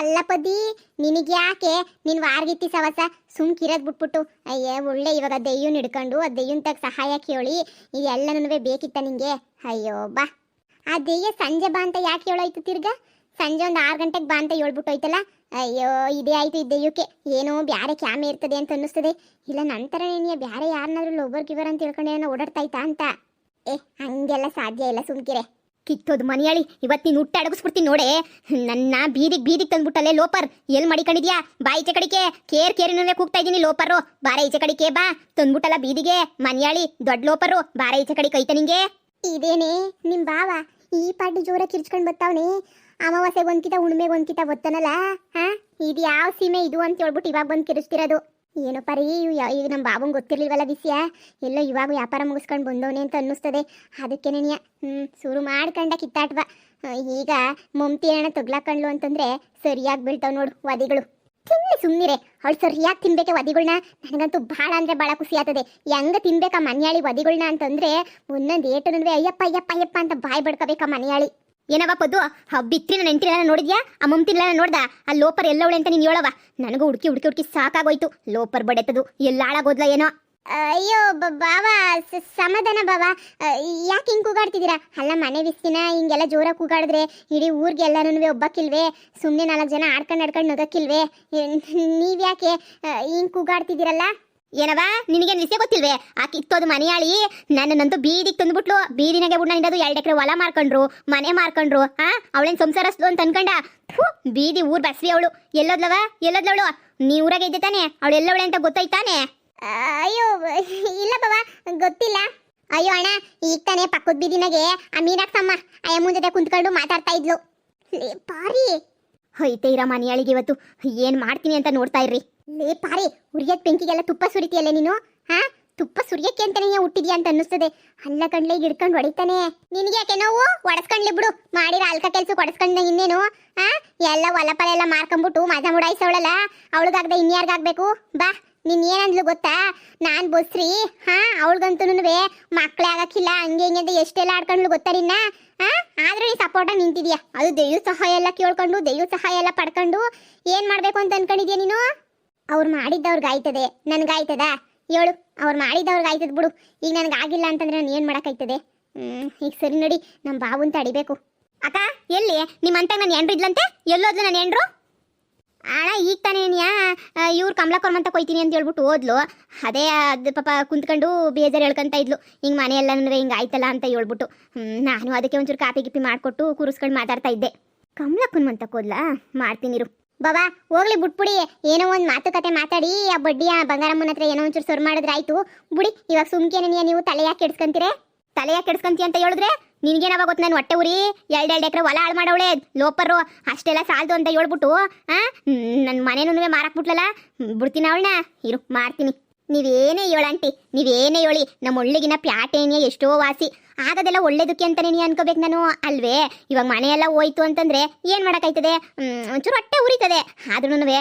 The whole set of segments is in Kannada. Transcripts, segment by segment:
ಅಲ್ಲ ಪದಿ, ನಿನಗೆ ಯಾಕೆ ನಿನ್ ವಾರ್ಗಿತ್ತಿ ಸವಸ ಸುಮ್ಕಿರೋದ್ ಬಿಟ್ಬಿಟ್ಟು ಅಯ್ಯ ಒಳ್ಳೆ ಇವಾಗ ದೆಯ್ಯನ್ ಹಿಡ್ಕೊಂಡು ಆ ದೆಯ್ಯನ್ ತಗ ಸಹಾಯ ಕೇಳಿ ಇದೆಲ್ಲನೂ ಬೇಕಿತ್ತ ನಿಂಗೆ? ಅಯ್ಯೋ ಬಾ, ಆ ದೆಯ್ಯ ಸಂಜೆ ಬಾ ಅಂತ ಯಾಕೆ ಹೇಳೋಯ್ತು? ತಿರ್ಗಾ ಸಂಜೆ ಒಂದು 6 ಗಂಟೆಗೆ ಬಾ ಅಂತ ಹೇಳ್ಬಿಟ್ಟು ಹೋಯ್ತಲ್ಲ. ಅಯ್ಯೋ ಇದೇ ಆಯ್ತು, ಈ ದೆಯ್ಯಕ್ಕೆ ಏನೋ ಬ್ಯಾರೆ ಕ್ಯಾಮೆ ಇರ್ತದೆ ಅಂತ ಅನ್ನಿಸ್ತದೆ. ಇಲ್ಲ ನಂತರ ನೀನು ಬ್ಯಾರೆ ಯಾರನ್ನಾದ್ರೂ ಲೋಬರ್ ಗಿವರ್ ಅಂತ ಹೇಳ್ಕೊಂಡು ಏನೋ ಓಡಾಡ್ತಾಯ್ತಾ ಅಂತ. ಹಂಗೆಲ್ಲ ಸಾಧ್ಯ ಇಲ್ಲ, ಸುಮ್ಕಿರೆ. ಕಿತ್ತೋದು ಮನಿಯಾಳಿ, ಇವತ್ತು ನೀನು ಹುಟ್ಟ ಅಡಗಿಸ್ಬಿಡ್ತೀನಿ ನೋಡೆ. ನನ್ನ ಬೀದಿಗೆ ತಂದ್ಬಿಟ್ಟಲ್ಲೇ ಲೋಪರ್. ಎಲ್ಲಿ ಮಡಿಕೊಂಡಿದ್ಯಾ? ಬಾ ಈಚೆ ಕಡಿಕೆ. ಕೇರಿನಲ್ಲೇ ಕೂಗ್ತಾ ಇದ್ದೀನಿ ಲೋಪರು. ಬಾರ ಈಚೆ ಕಡಿಕೆ ಬಾ. ತಂದ್ಬಿಟ್ಟಲ್ಲ ಬೀದಿಗೆ ಮನಿಯಾಳಿ, ದೊಡ್ಡ ಲೋಪರು. ಬಾರ ಈಚೆ ಕಡೆ ಕೈತ ನಿಂಗೆ. ಇದೇನೆ ನಿಮ್ ಬಾವ ಈ ಪಾಟಿ ಜೋರ ಕಿರ್ಚ್ಕೊಂಡ್ ಬರ್ತಾವನೆ. ಅಮಾವಾಸ್ಯೆಗೆ ಒಂದ್ಕಿತ ಹುಣ್ಮೆಗೆ ಒಂದ್ಕಿತ ಬತ್ತಾನಲ್ಲ. ಇದು ಯಾವ ಸೀಮೆ ಇದು ಅಂತ ಹೇಳ್ಬಿಟ್ಟು ಇವಾಗ ಬಂದು ಕಿರಿಸ್ತಿರೋದು. ಏನಪ್ಪ ರೀ, ಈಗ ನಮ್ಮ ಬಾಬಂಗೆ ಗೊತ್ತಿರ್ಲಿಲ್ವಲ್ಲ ವಿಷಯ. ಎಲ್ಲೋ ಇವಾಗ ವ್ಯಾಪಾರ ಮುಗಿಸ್ಕೊಂಡು ಬಂದವನೆ ಅಂತ ಅನ್ನಿಸ್ತದೆ. ಅದಕ್ಕೆ ನೆನೆಯ ಶುರು ಮಾಡ್ಕೊಂಡ ಕಿತ್ತಾಟ್ವ. ಈಗ ಮಮತಿ ಏನ ತಗ್ಲಾಕಂಡ್ಲು ಅಂತಂದ್ರೆ ಸರಿಯಾಗಿ ಬೀಳ್ತಾವ್ ನೋಡು ವದಿಗಳು. ಸುಮ್ಮನಿರೆ, ಅವಳು ಸರಿಯಾಗಿ ತಿನ್ಬೇಕೆ ವದಿಗಳನ್ನ. ನನಗಂತೂ ಭಾಳ ಅಂದ್ರೆ ಭಾಳ ಖುಷಿ ಆಗ್ತದೆ. ಹೆಂಗ ತಿನ್ಬೇಕಾ ಮನ್ಯಾಳಿ ವದಿಗಳನ್ನ ಅಂತಂದ್ರೆ ಒಂದೊಂದು ಏಟು ಅಯ್ಯಪ್ಪ ಅಯ್ಯಪ್ಪ ಅಯ್ಯಪ್ಪ ಅಂತ ಬಾಯ್ ಬಡ್ಕೋಬೇಕಾ ಮನ್ಯಾಳಿ. ಏನವ ಪದ್ದು, ಬಿತ್ತಿನ ನೆಂಟಿನ ನೋಡಿದ್ಯಾ? ಆ ಮಮ್ತಿನ ನೋಡ್ದ? ಆ ಲೋಪರ್ ಎಲ್ಲವಳೆ ಅಂತ ನೀನು ಹೇಳವ. ನನಗೂ ಹುಡುಕಿ ಸಾಕಾಗೋಯ್ತು. ಲೋಪರ್ ಬಡೆತದು ಎಲ್ಲ ಹಾಳಾಗೋದ್ಲ ಏನೋ. ಅಯ್ಯೋ ಬಾವ, ಸಮಾಧಾನ ಬಾವ. ಯಾಕೆ ಹಿಂಗೆ ಕೂಗಾಡ್ತಿದ್ದೀರಾ? ಅಲ್ಲ ಮನೆ ಬಿಸ್ತಿನ ಹಿಂಗೆಲ್ಲ ಜೋರಾಗಿ ಕೂಗಾಡಿದ್ರೆ ಇಡೀ ಊರಿಗೆ ಎಲ್ಲರೂ ಒಬ್ಬಕ್ಕಿಲ್ವೇ? ಸುಮ್ಮನೆ 4 ಜನ ಆಡ್ಕೊಂಡು ನಗಕ್ಕಿಲ್ವೇ? ನೀವ್ಯಾಕೆ ಹಿಂಗೆ ಕೂಗಾಡ್ತಿದ್ದೀರಲ್ಲ? ಏನವ ನಿನಗೇನು ವಿಷಯ ಗೊತ್ತಿಲ್ವೇ? ಆ ಕಿತ್ತೋದು ಮನೆಯಾಳಿ ನನ್ನಂತೂ ಬೀದಿಗೆ ತಂದ್ಬಿಟ್ಲು. ಬೀದಿನಾಗೆ ಬಿಡ್ ಇಡೋದು 2 ಎಕರೆ ಹೊಲ ಮಾರ್ಕೊಂಡ್ರು, ಮನೆ ಮಾರ್ಕೊಂಡ್ರು. ಅವಳೇನು ಸಂಸಾರಸ್ಲು ಅಂತ ಅನ್ಕೊಂಡ. ಬೀದಿ ಊರ್ ಬಸ್ರಿ ಅವಳು. ಎಲ್ಲೋದ್ಲವಳು? ನೀ ಊರಾಗೆ ಇದ್ದೆ ತಾನೆ? ಅವಳು ಎಲ್ಲವಳೆ ಅಂತ ಗೊತ್ತಾಯ್ತಾನೆ? ಅಯ್ಯೋ ಇಲ್ಲ ಬಾವ, ಗೊತ್ತಿಲ್ಲ. ಅಯ್ಯೋ ಅಣ್ಣ, ಈಗ ತಾನೆ ಪಕ್ಕದ ಬೀದಿನಾಗೆ ಆ ಮೀನಾಕ್ಸಮ್ಮ ಅಯ್ಯ ಮುಂದೆ ಕುಂತ್ಕೊಂಡು ಮಾತಾಡ್ತಾ ಇದ್ಲು. ಪಾರಿ ಹೊಯ್ತೆ ಇರ ಮನೆಯಾಳಿಗೆ ಇವತ್ತು ಏನ್ ಮಾಡ್ತೀನಿ ಅಂತ ನೋಡ್ತಾ ಇರ್ರಿ. ಲೇ ಪಾರಿ, ಉರಿಯತ್ ಬೆಂಕಿಗೆಲ್ಲ ತುಪ್ಪ ಸುರಿತಿಯಲ್ಲ ನೀನು. ತುಪ್ಪ ಸುರಿಯಕ್ಕೆ ಅಂತಾನೆ ಹುಟ್ಟಿದ್ಯಾ ಅಂತ ಅನ್ನಿಸ್ತದೆ. ಅಲ್ಲ ಕಣ್ಲೆ ಹಿಡ್ಕೊಂಡು ಹೊಡಿತಾನೆ. ನಿನ್ಗೆ ಯಾಕೆ ನೋವು? ಒಡಸ್ಕೊಂಡ್ಲಿ ಬಿಡು. ಮಾಡಿರ ಅಲ್ಕ ಕೆಲ್ಸಕ್ಕೆ ಒಡಸ್ಕೊಂಡ ಇನ್ನೇನು? ಎಲ್ಲ ಹೊಲಪಲ ಎಲ್ಲ ಮಾರ್ಕೊಂಡ್ಬಿಟ್ಟು ಮಜಾ ಮುಡಾಯಿಸವಳಲ್ಲ, ಅವಳಿಗಾಗ್ದೆ ಇನ್ಯಾರ್ಗಾಗ್ಬೇಕು? ಬಾ, ನೀನ್ ಏನಂದ್ಲು ಗೊತ್ತಾ? ನಾನ್ ಬಸ್ರಿ ಅವಳಿಗಂತೂ ಮಕ್ಳೇ ಆಗಕ್ಕಿಲ್ಲ, ಹಂಗೆ ಹಿಂಗೆ ಅಂತ ಎಷ್ಟೆಲ್ಲ ಆಡ್ಕೊಂಡ್ಲು ಗೊತ್ತಾ ನಿನ್ನ? ಆದ್ರೆ ನೀ ಸಪೋರ್ಟ ನಿಂತಿದ್ಯಾ. ಅದು ದೆಯ್ಯ ಸಹಾಯ ಎಲ್ಲ ಕೇಳ್ಕೊಂಡು, ದೆಯ್ಯ ಸಹಾಯ ಎಲ್ಲ ಪಡ್ಕೊಂಡು ಏನ್ ಮಾಡ್ಬೇಕು ಅಂತ ಅನ್ಕೊಂಡಿದ್ಯಾ ನೀನು? ಅವ್ರು ಮಾಡಿದ್ದವ್ರಿಗಾಯ್ತದೆ, ನನ್ಗಾಯ್ತದ? ಹೇಳು, ಅವ್ರು ಮಾಡಿದವ್ರಿಗೆ ಆಯ್ತದ ಬಿಡು. ಈಗ ನನಗಾಗಿಲ್ಲ ಅಂತಂದ್ರೆ ನಾನು ಏನು ಮಾಡೋಕ್ಕಾಯ್ತದೆ? ಈಗ ಸರಿ ನೋಡಿ, ನಮ್ಮ ಬಾವುನ್ ತಡಿಬೇಕು. ಅಕ್ಕ ಎಲ್ಲಿ ನಿಮ್ಮಂತಾಗ ನಾನು ಎಂಡ್ರು ಇದ್ಲಂತೆ? ಎಲ್ಲೋದ್ಲು ನಾನು ಎಂಡ್ರು? ಅಣ್ಣ ಈಗ ತಾನೇ ಇವ್ರು ಕಮಲಾಕರ್ಮ ಅಂತ ಕೊಯ್ತೀನಿ ಅಂತ ಹೇಳ್ಬಿಟ್ಟು ಹೋದ್ಲು. ಅದೇ ಅದು ಪಾಪ ಕುಂತ್ಕೊಂಡು ಬೇಜಾರು ಹೇಳ್ಕೊಂತ ಇದ್ಲು. ಹಿಂಗೆ ಮನೆಯೆಲ್ಲನೂ ಹಿಂಗೆ ಆಯ್ತಲ್ಲ ಅಂತ ಹೇಳ್ಬಿಟ್ಟು ನಾನು ಅದಕ್ಕೆ ಒಂಚೂರು ಕಾಪಿ ಗಿಪಿ ಮಾಡಿಕೊಟ್ಟು ಕೂರಿಸ್ಕೊಂಡು ಮಾತಾಡ್ತಾ ಇದ್ದೆ. ಕಮಲಾಕರ್ಮ ಅಂತ ಹೋದ್ಲಾ? ಮಾಡ್ತೀನಿರು ಬಾಬಾ. ಹೋಗ್ಲಿ ಬಿಟ್ಬಿಡಿ, ಏನೋ ಒಂದು ಮಾತುಕತೆ ಮಾತಾಡಿ ಆ ಬಡ್ಡಿಯ ಬಂಗಾರಮ್ಮನ ಹತ್ರ ಏನೋ ಒಂಚೂರು ಸೊರ್ ಮಾಡಿದ್ರೆ ಆಯ್ತು ಬಿಡಿ. ಇವಾಗ ಸುಮ್ಕೇನೆ ನೀವು ತಲೆ ಯಾಕೆ ಕೆಡ್ಸ್ಕೊಂತೀರೆ? ತಲೆ ಯಾಕೆ ಕೆಡ್ಸ್ಕೊಂತೀಯ ಅಂತ ಹೇಳಿದ್ರೆ ನಿನ್ಗೇನವ ಗೊತ್ತು? ನಾನು ಹೊಟ್ಟೆ ಉರಿ 2 ಎಕರೆ ಹೊಲ ಹಾಳು ಮಾಡವಳೆ ಲೋಪರು. ಅಷ್ಟೆಲ್ಲ ಸಾಲದು ಅಂತ ಹೇಳ್ಬಿಟ್ಟು ನನ್ನ ಮನೇನೂ ಮಾರಾಕ್ಬಿಟ್ಲಲ್ಲ. ಬಿಡ್ತೀನಿ ಅವಳನ್ನ, ಇರು ಮಾಡ್ತೀನಿ. ನೀವೇನೇ ಹೇಳಂಟಿ, ನೀವೇನೇ ಹೇಳಿ, ನಮ್ಮ ಒಳ್ಳೆಗಿನ ಪ್ಯಾಟೇನಿಯ ಎಷ್ಟೋ ವಾಸಿ ಆಗೋದೆಲ್ಲ ಒಳ್ಳೇದಕ್ಕೆ ಅಂತಾನೆ ನೀ ಅನ್ಕೋಬೇಕು ನಾನು, ಅಲ್ವೇ? ಇವಾಗ ಮನೆಯೆಲ್ಲ ಹೋಯ್ತು ಅಂತಂದ್ರೆ ಏನು ಮಾಡೋಕ್ಕಾಯ್ತದೆ? ಒಂಚೂರು ಹೊಟ್ಟೆ ಉರಿತದೆ. ಆದ್ರೂ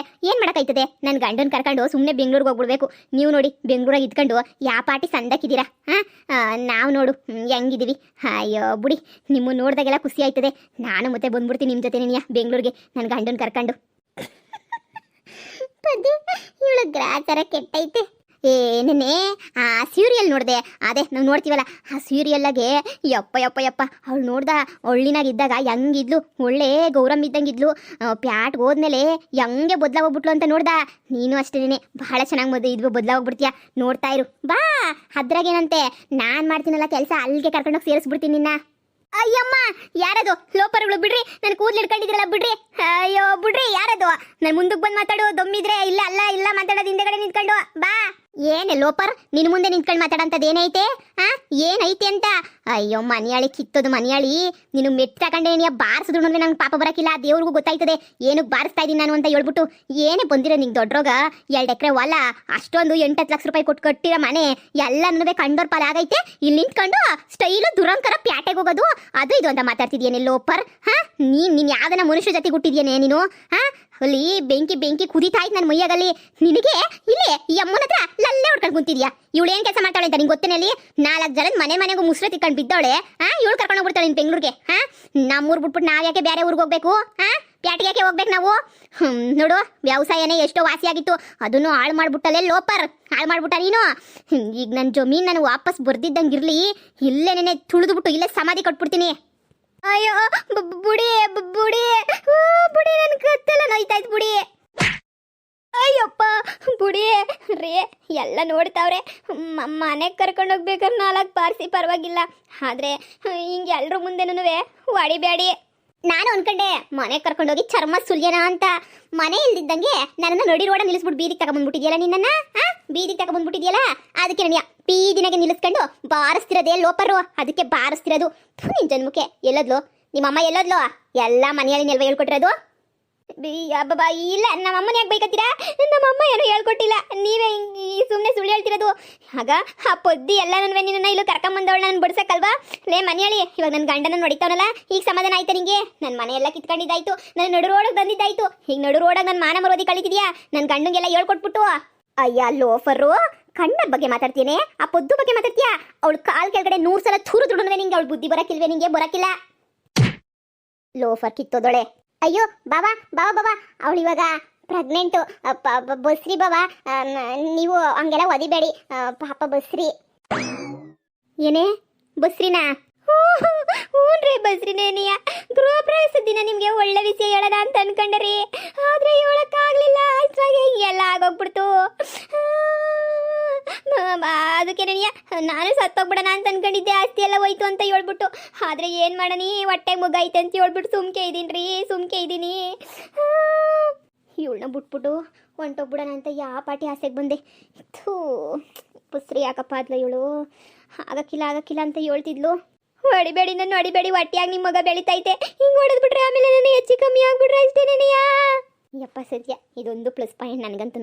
ಏನು ಮಾಡೋಕ್ಕಾಯ್ತದೆ? ನನ್ನ ಗಂಡನ ಕರ್ಕೊಂಡು ಸುಮ್ಮನೆ ಬೆಂಗ್ಳೂರಿಗೆ ಹೋಗ್ಬಿಡ್ಬೇಕು. ನೀವು ನೋಡಿ ಬೆಂಗ್ಳೂರಾಗ ಇದ್ಕೊಂಡು ಯಾವ ಪಾಟಿ ಸಂದಕ್ಕಿದ್ದೀರಾ? ನಾವು ನೋಡು ಹೆಂಗಿದ್ದೀವಿ. ಅಯ್ಯೋ ಬುಡಿ, ನಿಮ್ಮನ್ನು ನೋಡಿದಾಗೆಲ್ಲ ಖುಷಿ ಆಯ್ತದೆ. ನಾನು ಮತ್ತೆ ಬಂದ್ಬಿಡ್ತೀನಿ ನಿಮ್ಮ ಜೊತೆ ನೀನಿಯ ಬೆಂಗ್ಳೂರಿಗೆ ನನ್ನ ಗಂಡನ ಕರ್ಕೊಂಡು. ಇವಳು ಗ್ರಾಚಾರ ಕೆಟ್ಟೈತೆ. ಏನೇ ಆ ಸೀರಿಯಲ್ ನೋಡಿದೆ, ಅದೇ ನಾವು ನೋಡ್ತೀವಲ್ಲ ಆ ಸೀರಿಯಲ್ಲಾಗೆ ಯಪ್ಪ ಅವಳು ನೋಡ್ದ ಒಳ್ಳಿನಾಗಿದ್ದಾಗ ಹೆಂಗಿದ್ಲು, ಒಳ್ಳೆ ಗೌರಮ್ಮ ಇದ್ದಂಗಿದ್ಲು. ಪ್ಯಾಟ್ಗೆ ಹೋದ್ಮೇಲೆ ಹೆಂಗೆ ಬದಲಾಗೋಗ್ಬಿಟ್ಲು ಅಂತ ನೋಡ್ದ. ನೀನು ಅಷ್ಟೇನೆ ಭಾಳ ಚೆನ್ನಾಗಿ ಬದಲಾಗೋಗ್ಬಿಡ್ತೀಯ. ನೋಡ್ತಾ ಇರು ಬಾ. ಅದ್ರಾಗೇನಂತೆ ನಾನು ಮಾಡ್ತೀನಲ್ಲ ಕೆಲಸ, ಅಲ್ಲಿಗೆ ಕರ್ಕೊಂಡೋಗಿ ಸೇರಿಸ್ಬಿಡ್ತೀನಿ ನಿನ್ನ. ಅಯ್ಯಮ್ಮ ಯಾರದು? ಲೋಪರ್ಗಳು ಬಿಡ್ರಿ, ನಾನು ಕೂದಲು ಹಿಡ್ಕೊಂಡಿದ್ರಲ್ಲ ಬಿಡ್ರಿ. ಅಯ್ಯೋ ಬಿಡ್ರಿ, ಯಾರದು? ನಾನು ಮುಂದಕ್ಕೆ ಬಂದು ಮಾತಾಡು. ದಮ್ಮಿದ್ರೆ ಇಲ್ಲ ಇಲ್ಲ ಮಾತಾಡೋದು ಹಿಂದೆಗಡೆ ನಿಂತ್ಕೊಂಡು ಬಾ. ಏನೇ ಲೋಪರ್, ನಿನ್ನ ಮುಂದೆ ನಿಂತ್ಕೊಂಡು ಮಾತಾಡಂಥದ್ದು ಏನೈತೆ? ಏನೈತೆ ಅಂತ? ಅಯ್ಯೋ ಮನೆಯಾಳಿ, ಕಿತ್ತೋದು ಮನೆಯಾಳಿ. ನೀನು ಮೆಟ್ಟಾಕೊಂಡೆ ನೀ ಬಾರಿಸಿದ್ರು ಅಂದ್ರೆ ನಂಗೆ ಪಾಪ ಬರೋಕ್ಕಿಲ್ಲ. ದೇವ್ರಿಗೂ ಗೊತ್ತಾಯ್ತದೆ ಏನಕ್ಕೆ ಬಾರಿಸ್ತಾ ಇದ್ದೀನಿ ನಾನು ಅಂತ ಹೇಳ್ಬಿಟ್ಟು. ಏನೇ ಬಂದಿರೋ ನಿಂಗೆ ದೊಡ್ಡರೋಗ 2 ಎಕರೆ ಹೊಲ, ಅಷ್ಟೊಂದು 8-10 ಲಕ್ಷ ರೂಪಾಯಿ ಕೊಟ್ಟು ಕಟ್ಟಿರೋ ಮನೆ ಎಲ್ಲನೂ ಕಂಡೋರ್ ಪಾಲ ಆಗೈತೆ. ಇಲ್ಲಿ ನಿಂತ್ಕೊಂಡು ಸ್ಟೈಲು ದುರಂಕರ ಪ್ಯಾಟೆಗೆ ಹೋಗೋದು ಅದು ಇದು ಅಂತ ಮಾತಾಡ್ತಿದ್ಯೇನೆ ಲೋಪರ್. ನೀನು ಯಾವ್ದನ್ನ ಮನುಷ್ಯ ಜೊತೆ ಹುಟ್ಟಿದ್ಯೇನೆ ನೀನು? ಅಲ್ಲಿ ಬೆಂಕಿ ಕುದಿತಾಯ್ತು ನನ್ನ ಮೈಯಾಗಲ್ಲಿ. ನಿನಗೆ ಇಲ್ಲೇ ಈ ಅಮ್ಮನ ಹತ್ರ ಲಲ್ಲೇ ಹೊಡ್ಕೊಂಡು ಕುಂತಿದ್ಯಾ. ಇವಳು ಏನು ಕೆಲಸ ಮಾಡ್ತಾಳೆ ಅಂತ ನಿಂಗೆ ಗೊತ್ತೇನೆ? ಅಲ್ಲಿ 4 ಜನದ ಮನೆಗೂ ಮುಸ್ರೆ ತಿಕ್ಕೊಂಡು ಬಿದ್ದವಳೆ. ಇವಳು ಕರ್ಕೊಂಡು ಹೋಗ್ಬಿಡ್ತಾಳೆ ನಿನ್ನ ಬೆಂಗ್ಳೂರಿಗೆ. ನಮ್ಮೂರು ಬಿಟ್ಬಿಟ್ಟು ನಾವು ಯಾಕೆ ಬೇರೆ ಊರಿಗೆ ಹೋಗ್ಬೇಕು? ಪ್ಯಾಟಿಗೆ ಯಾಕೆ ಹೋಗ್ಬೇಕು ನಾವು? ನೋಡು, ವ್ಯವಸಾಯನೇ ಎಷ್ಟೋ ವಾಸಿಯಾಗಿತ್ತು, ಅದನ್ನು ಹಾಳು ಮಾಡ್ಬಿಟ್ಟಲ್ಲೇ ಲೋಪರ್, ಹಾಳು ಮಾಡ್ಬಿಟ್ಟ ನೀನು. ಈಗ ನನ್ನ ಜಮೀನು ನಾನು ವಾಪಸ್ ಬರ್ದಿದ್ದಂಗಿರ್ಲಿ, ಇಲ್ಲೇ ನೆನೆ ತುಳಿದ್ಬಿಟ್ಟು ಇಲ್ಲೇ ಸಮಾಧಿ ಕಟ್ಬಿಡ್ತೀನಿ. ಅಯ್ಯೋ ಬುಡಿ ಬುಡಿ ಬುಡಿ, ನನ್ನ ಕತ್ತೆಲ್ಲ ನೋಯ್ತಾಯ್ತು ಬುಡಿ. ಅಯ್ಯಪ್ಪ ಬುಡಿ ರೇ, ಎಲ್ಲ ನೋಡ್ತಾವ್ರೆ. ಮನೆಗೆ ಕರ್ಕೊಂಡು ಹೋಗ್ಬೇಕಾದ್ರೆ 4 ಬಾರಿಸಿ ಪರವಾಗಿಲ್ಲ, ಆದರೆ ಹಿಂಗೆ ಎಲ್ಲರೂ ಮುಂದೆನೂ ಹೊಡಿಬೇಡಿ. ನಾನು ಅನ್ಕೊಂಡೆ ಮನೆಗೆ ಕರ್ಕೊಂಡೋಗಿ ಚರ್ಮ ಸುಲ್ಯನ ಅಂತ. ಮನೆ ಇಲ್ದಿದ್ದಂಗೆ ನನ್ನನ್ನು ನಡಿ ರೋಡ ನಿಲ್ಲಿಸ್ಬಿಟ್ಟು ಬೀದಿಗೆ ತಗೊಂಡ್ಬಂದ್ಬಿಟ್ಟಿದ್ಯಲ್ಲ ನಿನ್ನನ್ನು. ಬೀದಿಗೆ ತಗೊಂಡ್ಬಂದ್ಬಿಟ್ಟಿದ್ಯಲ್ಲ, ಅದಕ್ಕೆ ನನಗೆ ಬೀದಿನಾಗೆ ನಿಲ್ಲಿಸ್ಕೊಂಡು ಬಾರಿಸ್ತಿರೋದೇ ಲೋಪರು, ಅದಕ್ಕೆ ಬಾರಿಸ್ತಿರೋದು. ನಿನ್ನ ಜನ್ಮಕ್ಕೆ ಎಲ್ಲದ್ಲು ನಿಮ್ಮಮ್ಮ, ಎಲ್ಲದ್ಲು? ಎಲ್ಲ ಮನೆಯಲ್ಲಿ ನೆಲ್ವ ಹೇಳ್ಕೊಟ್ಟಿರೋದು. ಅಬ್ಬಬ್ಬಾ, ಇಲ್ಲ ನಮ್ಮಮ್ಮನ ಯಾಕೆ ಬೈಕತ್ತೀರಾ? ನಮ್ಮಮ್ಮ ಏನೋ ಹೇಳ್ಕೊಟ್ಟಿಲ್ಲ, ನೀವೇ ಸುಮ್ಮನೆ ಸುಳ್ಳು ಹೇಳ್ತಿರೋದು. ಆಗ ಆ ಪೊದ್ದಿ ಎಲ್ಲ ನಿನ್ನ ಇಲ್ಲೂ ಕರ್ಕೊಂಬಂದವಳು ನಾನು ಬಡ್ಸಕ್ಕಲ್ವಾ? ಲೇ ಮನೆಯಳಿ, ಇವಾಗ ನನ್ನ ಗಂಡನ ನೋಡಿತಾವನಲ್ಲ, ಈಗ ಸಮಾಧಾನ ಆಯ್ತಾ ನಿಂಗೆ? ನನ್ನ ಮನೆಯೆಲ್ಲ ಕಿತ್ಕೊಂಡಿದ್ದಾಯ್ತು, ನನ್ನ ನಡು ರೋಡಾಗ ಬಂದಿದ್ದಾಯ್ತು, ಈಗ ನಡು ರೋಡಾಗ ನನ್ನ ಮಾನ ಮರೋದಿ ಕಳೀತಿದ್ಯಾ? ನನ್ನ ಗಂಡಂಗೆಲ್ಲ ಹೇಳ್ಕೊಟ್ಬಿಟ್ಟು. ಅಯ್ಯ ಲೋಫರು, ಕಣ್ಣರ ಬಗ್ಗೆ ಮಾತಾಡ್ತೀನಿ, ಆ ಪೊದ್ದು ಬಗ್ಗೆ ಮಾತಾಡ್ತೀಯಾ? ಅವಳು ಕಾಲ್ ಕೆಳಗಡೆ 100 ಸಲ ಥೂರು ದುಡುನ್ವೆ ನಿಂಗೆ. ಅವಳು ಬುದ್ಧಿ ಬರಕ್ಕಿಲ್ವೇ ನಿಂಗೆ? ಬರಕ್ಕಿಲ್ಲ ಲೋಫರ್ ಕಿತ್ತೋದೊಳೆ. ಅಯ್ಯೋ ಬಾಬಾ ಬಾಬಾ ಬಾಬಾ, ಅವಳು ಇವಾಗ ಪ್ರೆಗ್ನೆಂಟು. ಬಸ್ರಿ ಬಾಬಾ, ನೀವು ಹಂಗೆಲ್ಲ ಒದಿಬೇಡಿ ಪಾಪ ಬಸ್ರಿ. ಏನೇ ಬಸ್ರಿನಾ? ಹ್ಞೂನ್ರಿ ಬಸ್ರಿನೇನಿಯ. ಗೃಹ ಪ್ರವೇಶದ ದಿನ ನಿಮಗೆ ಒಳ್ಳೆ ವಿಷಯ ಹೇಳೋಣ ಅಂತ ಅನ್ಕೊಂಡ್ರಿ, ಆದರೆ ಹೇಳೋಕ್ಕಾಗಲಿಲ್ಲ. ಅಷ್ಟಾಗಿ ಹಿಂಗೆಲ್ಲ ಆಗೋಗ್ಬಿಡ್ತು. ಅದಕ್ಕೆ ನಾನು ಸತ್ತೋಗ್ಬಿಡೋಣ ಅಂತ ಅನ್ಕೊಂಡಿದ್ದೆ, ಆಸ್ತಿ ಎಲ್ಲ ಹೋಯ್ತು ಅಂತ ಹೇಳ್ಬಿಟ್ಟು. ಆದರೆ ಏನು ಮಾಡನಿ, ಹೊಟ್ಟೆಗೆ ಮಗ ಐತೆ ಅಂತ ಹೇಳ್ಬಿಟ್ಟು ಸುಮ್ಕೆ ಇದ್ದೀನಿ. ಇವಳನ್ನ ಬಿಟ್ಬಿಟ್ಟು ಹೊಂಟೋಗ್ಬಿಡೋಣ ಅಂತ ಯಾವ ಪಾಟಿ ಆಸೆಗೆ ಬಂದೆ. ಥೂ, ಪುಸ್ರಿ ಯಾಕಪ್ಪ ಆದ್ಲ ಇವಳು. ಆಗಕ್ಕಿಲ್ಲ ಅಂತ ಹೇಳ್ತಿದ್ಲು. ಹೊಡಿಬೇಡಿ, ನನ್ನ ಹೊಡಿಬೇಡಿ, ಹೊಟ್ಟೆಯಾಗಿ ನಿಮ್ಮ ಮಗ ಬೆಳಿತೈತೆ. ಹಿಂಗೆ ಹೊಡೆದ್ಬಿಟ್ರೆ ಆಮೇಲೆ ನಾನು ಹೆಚ್ಚು ಕಮ್ಮಿ ಆಗ್ಬಿಟ್ರೆ ಅಷ್ಟೇನೇನೆಯಾ? ಯಪ್ಪ ಸದ್ಯ ಇದೊಂದು ಪ್ಲಸ್ ಪಾಯಿಂಟ್ ನನಗಂತೂ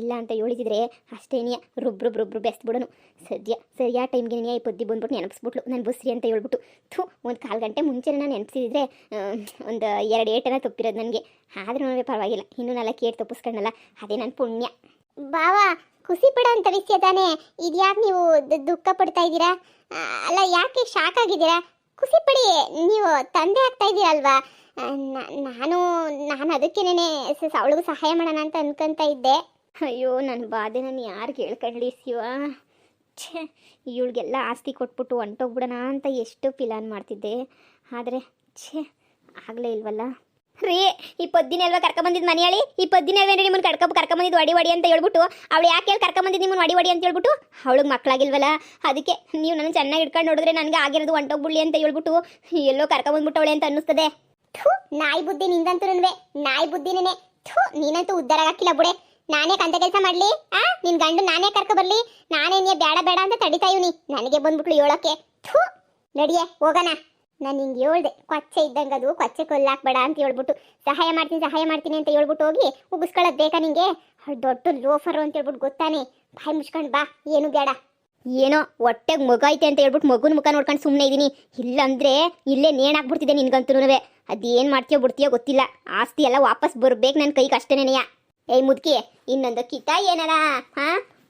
ಇಲ್ಲ ಅಂತ ಹೇಳಿದ್ರೆ ಅಷ್ಟೇನೆಯ ರುಬ್ರು ಬೆಸ್ಬಿಡೋನು. ಸದ್ಯ ಸರಿಯಾದ ಟೈಮ್ಗೆ ಈ ಪೊದ್ದಿ ಬಂದ್ಬಿಟ್ಟು ನೆನಪಿಸ್ಬಿಟ್ಲು ನಾನು ಬಸ್ರಿ ಅಂತ ಹೇಳ್ಬಿಟ್ಟು. ಥೂ, ಒಂದು 1/4 ಗಂಟೆ ಮುಂಚೆ ನಾನು ನೆನಪಿಸಿದ್ರೆ ಒಂದು 2 ಏಟನ ತಪ್ಪಿರೋದು ನನಗೆ. ಆದರೂ ನನಗೆ ಪರವಾಗಿಲ್ಲ, ಇನ್ನೂ 4 ಏಟು ತಪ್ಪಿಸ್ಕೊಂಡಲ್ಲ, ಅದೇ ನನ್ನ ಪುಣ್ಯ. ಬಾವಾ, ಖುಷಿ ಪಡೋ ಅಂತ ವಿಷಯ ತಾನೇ ಇದ್ಯಾಕೆ ನೀವು ದುಃಖ ಪಡ್ತಾ ಇದ್ದೀರಾ? ಅಲ್ಲ, ಯಾಕೆ ಶಾಕ್ ಆಗಿದ್ದೀರಾ? ಖುಷಿ ಪಡಿ, ನೀವು ತಂದೆ ಆಗ್ತಾ ಇದ್ದೀರಲ್ವಾ? ನಾನು ಅದಕ್ಕೇನೆ ಅವಳಿಗೂ ಸಹಾಯ ಮಾಡೋಣ ಅಂತ ಅನ್ಕೊಂತ ಇದ್ದೆ. ಅಯ್ಯೋ, ನನ್ನ ಬಾಧೆ ನಾನು ಯಾರಿಗೆ ಹೇಳ್ಕೊಳ್ಳಿ ಶಿವ. ಛೇ, ಇವಳಿಗೆಲ್ಲ ಆಸ್ತಿ ಕೊಟ್ಬಿಟ್ಟು ಹೊಂಟೋಗ್ಬಿಡೋಣ ಅಂತ ಎಷ್ಟು ಪ್ಲಾನ್ ಮಾಡ್ತಿದ್ದೆ, ಆದರೆ ಛೇ ಆಗಲೇ ಇಲ್ವಲ್ಲ. ರೀ, ಈ ಪೊದ್ದಿನ ಅಲ್ವಾ ಕರ್ಕೊಂಬಂದಿದ್ದು ಮನೆಯಾಳಿ? ಈ ಪೊದ್ದಿನ ಅಲ್ವೇನ್ರಿ ನಿಮ್ಮನ್ನು ಕರ್ಕೊಂಬಂದಿದ್ದು ವಡಿ ಅಂತ ಹೇಳ್ಬಿಟ್ಟು? ಅವಳು ಯಾಕೆ ಹೇಳಿ ಕರ್ಕೊಂಬಂದಿದ್ದು ನಿಮ್ಮನ್ನು ವಡಿ ಅಂತ ಹೇಳ್ಬಿಟ್ಟು? ಅವಳಿಗೆ ಮಕ್ಕಳಾಗಿಲ್ವಲ್ಲ, ಅದಕ್ಕೆ ನೀವು ನನ್ನ ಚೆನ್ನಾಗಿ ಇಟ್ಕೊಂಡು ನೋಡಿದ್ರೆ ನನಗೆ ಆಗಿರೋದು ಹೊಂಟೋಗ್ಬಿಡ್ಲಿ ಅಂತ ಹೇಳ್ಬಿಟ್ಟು ಎಲ್ಲೋ ಕರ್ಕೊಂಬಂದ್ಬಿಟ್ಟವಳೆ ಅಂತ ಅನ್ನಿಸ್ತದೆ. ಥೂ, ನಾಯಿ ಬುದ್ಧಿ ನಿಂದಂತೂ ನಾಯಿ ಬುದ್ಧಿನೇ. ಥೂ, ನೀನಂತೂ ಉದ್ಧಾರ ಹಾಕಿಲ್ಲ ಬಿಡೆ. ನಾನೇ ಕಂತ ಕೆಲಸ ಮಾಡ್ಲಿ? ನಿನ್ ಗಂಡು ನಾನೇ ಕರ್ಕೊ ಬರ್ಲಿ? ನಾನೇ ಬೇಡ ಅಂತ ತಡಿತಾ ಇವ್ನಿ, ನನಗೆ ಬಂದ್ಬಿಟ್ಲು ಹೇಳೋಕೆ. ಥೂ, ನಡಿಯೇ ಹೋಗೋಣ. ನಾನು ಹಿಂಗೆ ಹೇಳ್ದೆ, ಕೊಚ್ಚೆ ಇದ್ದಂಗೆ ಅದು, ಕೊಚ್ಚೆ ಕೊಲ್ಲಾಕ್ಬೇಡ ಅಂತ ಹೇಳ್ಬಿಟ್ಟು ಸಹಾಯ ಮಾಡ್ತೀನಿ ಅಂತ ಹೇಳ್ಬಿಟ್ಟು ಹೋಗಿ ಉಗಿಸ್ಕೊಳ್ಳೋದು ಬೇಕಾ ನಿಂಗೆ? ದೊಡ್ಡ ಲೋಫರು ಅಂತ ಹೇಳ್ಬಿಟ್ಟು ಗೊತ್ತಾನೆ. ಬಾಯಿ ಮುಚ್ಕೊಂಡು ಬಾ, ಏನು ಬೇಡ. ಏನೋ ಹೊಟ್ಟೆಗೆ ಮಗ ಐತೆ ಅಂತ ಹೇಳ್ಬಿಟ್ಟು ಮಗುನ ಮುಖ ನೋಡ್ಕೊಂಡು ಸುಮ್ಮನೆ ಇದ್ದೀನಿ, ಇಲ್ಲಾಂದ್ರೆ ಇಲ್ಲೇ ನೇಣಾಕ್ಬಿಡ್ತಿದ್ದೆ ನಿನ್ಗಂತೂ. ಅದೇನು ಮಾಡ್ತೀಯೋ ಬಿಡ್ತೀಯೋ ಗೊತ್ತಿಲ್ಲ, ಆಸ್ತಿ ಎಲ್ಲ ವಾಪಸ್ ಬರ್ಬೇಕು ನನ್ನ ಕೈಗೆ ಅಷ್ಟೇನೆಯ. ಏಯ್ ಮುದ್ಕಿ, ಇನ್ನೊಂದು ಕಿತ್ತ ಏನಾರ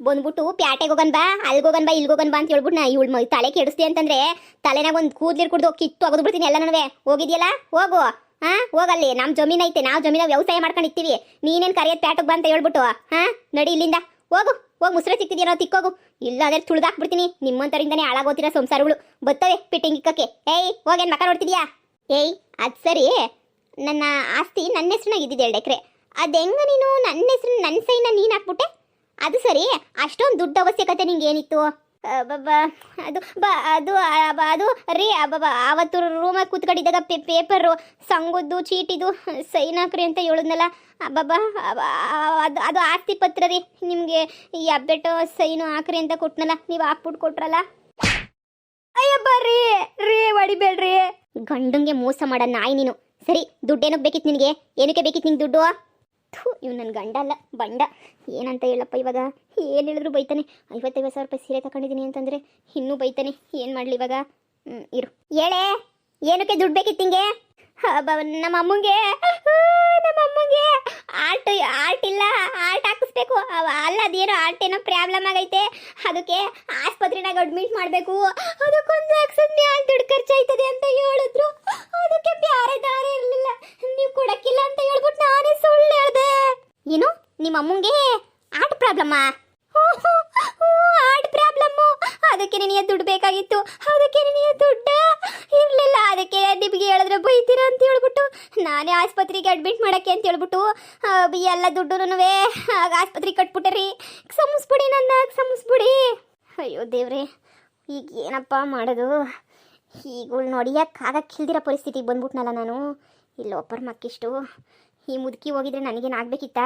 ಬಂದ್ಬಿಟ್ಟು ಪ್ಯಾಟೆಗೆ ಹೋಗನ್ ಬಾ, ಅಲ್ಗೋಗನ್ ಬಾ, ಇಲ್ಗೋಗನ್ ಬಾ ಅಂತ ಹೇಳ್ಬಿಟ್ಟು ನಾ ಇವಳು ತಲೆ ಕೆಡಿಸ್ತಿ ಅಂತಂದ್ರೆ ತಲೆನಾಗ ಒಂದು ಕೂದ್ಲಿರ್ ಕುಡ್ದು ಕಿತ್ತು ಅಗದು ಬಿಡ್ತೀನಿ ಎಲ್ಲ ನನವೇ. ಹೋಗಿದ್ಯಲ್ಲ, ಹೋಗು. ಹೋಗಲ್ಲಿ, ನಮ್ಮ ಜಮೀನು ಐತೆ, ನಾವು ಜಮೀನಾಗ ವ್ಯವಸಾಯ ಮಾಡ್ಕೊಂಡಿರ್ತೀವಿ. ನೀನೇನು ಕರೆಯೋದು ಪ್ಯಾಟಿಗೆ ಬಾ ಅಂತ ಹೇಳ್ಬಿಟ್ಟು ನಡಿ ಇಲ್ಲಿಂದ ಹೋಗು. ಮುಸ್ರೆ ಸಿಕ್ತಿದ್ಯಾ ನಾವು ತಿಕ್ಕೋಗು, ಇಲ್ಲ ಅದೇ ತುಳ್ದಾಕ್ಬಿಡ್ತೀನಿ. ನಿಮ್ಮಂತರಿಂದನೇ ಹಾಳಾಗೋತಿರೋ ಸಂಸಾರಗಳು ಬರ್ತವೆ ಪಿಟ್ಟಿಂಗ್ ಇಕ್ಕಕ್ಕೆ. ಏಯ್ ಹೋಗೇನು ಮಕ್ಕ ನೋಡ್ತಿದ್ಯಾ? ಏಯ್ ಅದು ಸರಿ, ನನ್ನ ಆಸ್ತಿ ನನ್ನ ಹೆಸ್ರನ್ನಾಗ ಇದ್ದಿದ್ದು 2 ಎಕರೆ. ಅದು ಹೆಂಗ ನೀನು ನನ್ನ ಹೆಸ್ರು ನನ್ನ ಸೈನ ನೀನು ಹಾಕ್ಬಿಟ್ಟೆ? ಅದು ಸರಿ, ಅಷ್ಟೊಂದು ದುಡ್ಡು ಅವಶ್ಯಕತೆ ನಿಂಗೆ ಏನಿತ್ತು? ಅದು ರೀ, ಅವತ್ತು ರೂಮಾಗ ಕೂತ್ಕೊಂಡಿದ್ದಾಗ ಪೇಪರು ಸಂಗುದ್ದು ಚೀಟಿದು ಸೈನ್ ಹಾಕ್ರಿ ಅಂತ ಹೇಳಿದ್ನಲ್ಲ, ಅದು ಆಸ್ತಿ ಪತ್ರ ರೀ. ನಿಮಗೆ ಈ ಅಬ್ಬೇಟು ಸೈನು ಹಾಕ್ರಿ ಅಂತ ಕೊಟ್ನಲ್ಲ, ನೀವು ಹಾಕ್ಬಿಟ್ಟು ಕೊಟ್ರಲ್ಲ. ಅಯ್ಯಬ್ಬ ರೀ ಹೊಡಿಬೇಡ್ರಿ. ಗಂಡಂಗೆ ಮೋಸ ಮಾಡ ನಾಯಿ ನೀನು. ಸರಿ, ದುಡ್ಡೇನಕ್ಕೆ ಬೇಕಿತ್ತು ನಿನಗೆ? ಏನಕ್ಕೆ ಬೇಕಿತ್ತು ನಿಂಗೆ ದುಡ್ಡು? ಥೂ, ಇವ್ ನನ್ನ ಗಂಡ ಅಲ್ಲ ಬಂಡ. ಏನಂತ ಹೇಳಪ್ಪ ಇವಾಗ? ಏನು ಹೇಳಿದ್ರು ಬೈತಾನೆ. 55,000 ರೂಪಾಯಿ ಸೀರೆ ತಗೊಂಡಿದ್ದೀನಿ ಅಂತಂದರೆ ಇನ್ನೂ ಬೈತಾನೆ. ಏನು ಮಾಡಲಿ ಇವಾಗ? ಇರು ಹೇಳೇ, ಏನಕ್ಕೆ ದುಡ್ಡು ಬೇಕಿತ್ತು ನಿಂಗೆ? ನಮ್ಮ ಅಮ್ಮಂಗೆ ಆರ್ಟ್ ಇಲ್ಲ, ಆರ್ಟ್ ಹಾಕಿಸ್ಬೇಕು. ಅಲ್ಲ, ಅದೇನೋ ಆರ್ಟ್ ಏನೋ ಪ್ರಾಬ್ಲಮ್ ಆಗೈತೆ, ಅದಕ್ಕೆ ಆಸ್ಪತ್ರೆನಾಗ ಅಡ್ಮಿಟ್ ಮಾಡಬೇಕು. ಅದಕ್ಕೊಂದು ಲಕ್ಷದ ದುಡ್ಡು ಖರ್ಚಾಯ್ತದೆ ಅಂತ ಹೇಳಿದ್ರು. ಅದಕ್ಕೆ ಬೇರೆ ದಾರಿ ಇರಲಿಲ್ಲ. ನೀವು ಕೊಡಕ್ಕಿಲ್ಲ ಅಮ್ಮಂಗೆ ಆರ್ಟ್ ಪ್ರಾಬ್ಲಮ್ಮಾ? Art problem. ಅದಕ್ಕೆ ನಿನಗೆ ದುಡ್ಡು ಬೇಕಾಗಿತ್ತು. ಅದಕ್ಕೆ ನಿನಗೆ ದುಡ್ಡು ಇರಲಿಲ್ಲ. ಅದಕ್ಕೆ ನಿಮಗೆ ಹೇಳಿದ್ರೆ ಬೈತೀರಾ ಅಂತ ಹೇಳ್ಬಿಟ್ಟು ನಾನೇ ಆಸ್ಪತ್ರೆಗೆ ಅಡ್ಮಿಟ್ ಮಾಡೋಕ್ಕೆ ಅಂತ ಹೇಳ್ಬಿಟ್ಟು ಎಲ್ಲ ದುಡ್ಡು ಆಗ ಆಸ್ಪತ್ರೆಗೆ ಕಟ್ಬಿಟ್ಟೆ ರೀ. ಕ್ಷಮಿಸ್ಬಿಡಿ, ನನ್ನ ಕ್ಷಮಿಸ್ಬಿಡಿ. ಅಯ್ಯೋ ದೇವ್ರೆ, ಈಗ ಏನಪ್ಪ ಮಾಡೋದು? ಈಗ ನೋಡಿಯಕ್ಕಾಗಕ್ಕಿಲ್ದಿರೋ ಪರಿಸ್ಥಿತಿಗೆ ಬಂದ್ಬಿಟ್ನಲ್ಲ ನಾನು. ಇಲ್ಲೊಬ್ಬರ ಮಕ್ಕಿಷ್ಟು ಈ ಮುದುಕಿ ಹೋಗಿದ್ರೆ ನನಗೇನು ಆಗಬೇಕಿತ್ತಾ?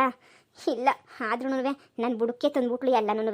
ಇಲ್ಲ, ಆದ್ರೂ ನನ್ನ ಬುಡಕ್ಕೆ ತಂದ್ಬಿಟ್ಲು ಎಲ್ಲನೂ.